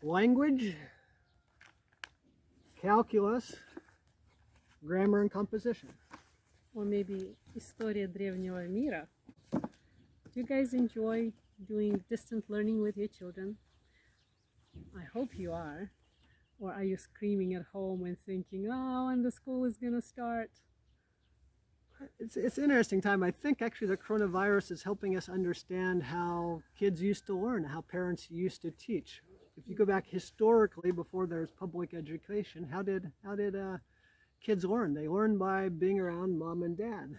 language, calculus, grammar and composition. Or maybe Historia древнего мира. Do you guys enjoy doing distant learning with your children? I hope you are. Or are you screaming at home and thinking, oh, when the school is going to start? It's an interesting time. I think actually the coronavirus is helping us understand how kids used to learn, how parents used to teach. If you go back historically, before there was public education, how did kids learn? They learned by being around mom and dad.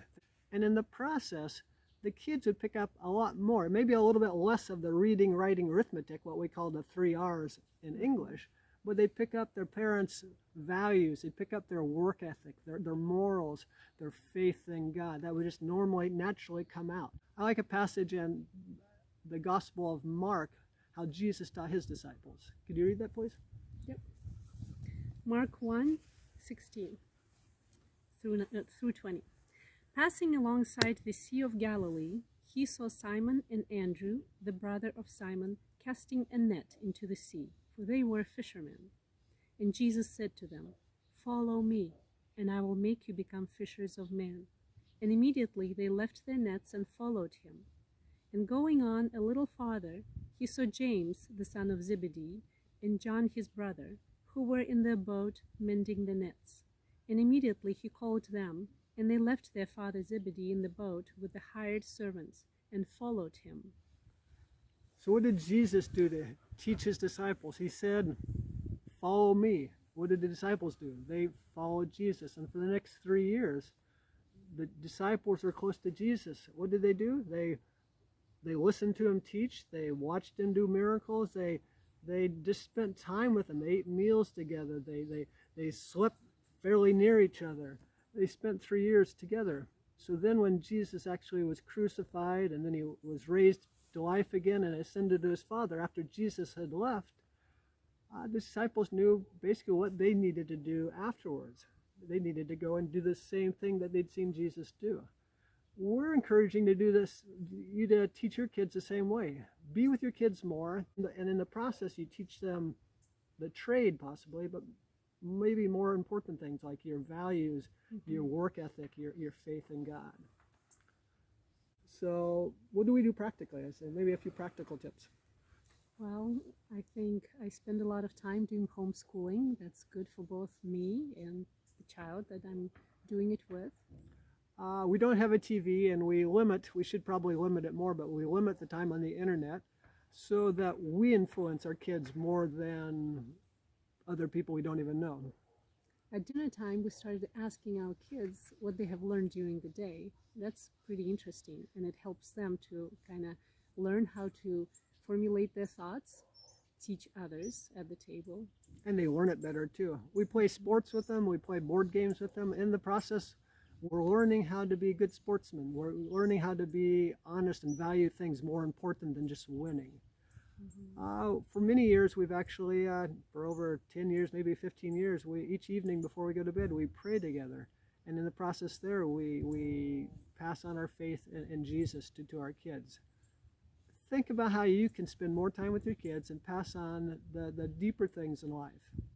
And in the process, the kids would pick up a lot more, maybe a little bit less of the reading, writing, arithmetic, what we call the 3 R's in English, but they pick up their parents' values, they pick up their work ethic, their morals, their faith in God. That would just normally, naturally come out. I like a passage in the Gospel of Mark, how Jesus taught his disciples. Could you read that, please? Yep. Mark 1:16 through 20. Passing alongside the Sea of Galilee, he saw Simon and Andrew, the brother of Simon, casting a net into the sea, for they were fishermen. And Jesus said to them, "Follow me, and I will make you become fishers of men." And immediately they left their nets and followed him. And going on a little farther, he saw James, the son of Zebedee, and John his brother, who were in their boat mending the nets. And immediately he called them, and they left their father Zebedee in the boat with the hired servants, and followed him. So what did Jesus do to teach his disciples? He said, "Follow me." What did the disciples do? They followed Jesus. And for the next 3 years, the disciples were close to Jesus. What did they do? They listened to him teach. They watched him do miracles. They just spent time with him. They ate meals together. They slept fairly near each other. They spent 3 years together. So then when Jesus actually was crucified and then he was raised to life again and ascended to his Father, after Jesus had left, the disciples knew basically what they needed to do afterwards. They needed to go and do the same thing that they'd seen Jesus do. We're encouraging to do this, you to teach your kids the same way. Be with your kids more, and in the process you teach them the trade possibly, but maybe more important things like your values, your work ethic, your faith in God. So what do we do practically? I say maybe a few practical tips. Well, I think I spend a lot of time doing homeschooling. That's good for both me and the child that I'm doing it with. We don't have a TV, and we should probably limit it more, but we limit the time on the internet so that we influence our kids more than other people we don't even know. At dinner time, we started asking our kids what they have learned during the day. That's pretty interesting, and it helps them to kind of learn how to formulate their thoughts, teach others at the table. And they learn it better too. We play sports with them, we play board games with them. In the process, we're learning how to be good sportsmen. We're learning how to be honest and value things more important than just winning. For many years, we've actually, for over 10 years, maybe 15 years, each evening before we go to bed, we pray together. And in the process there, we pass on our faith in Jesus to our kids. Think about how you can spend more time with your kids and pass on the deeper things in life.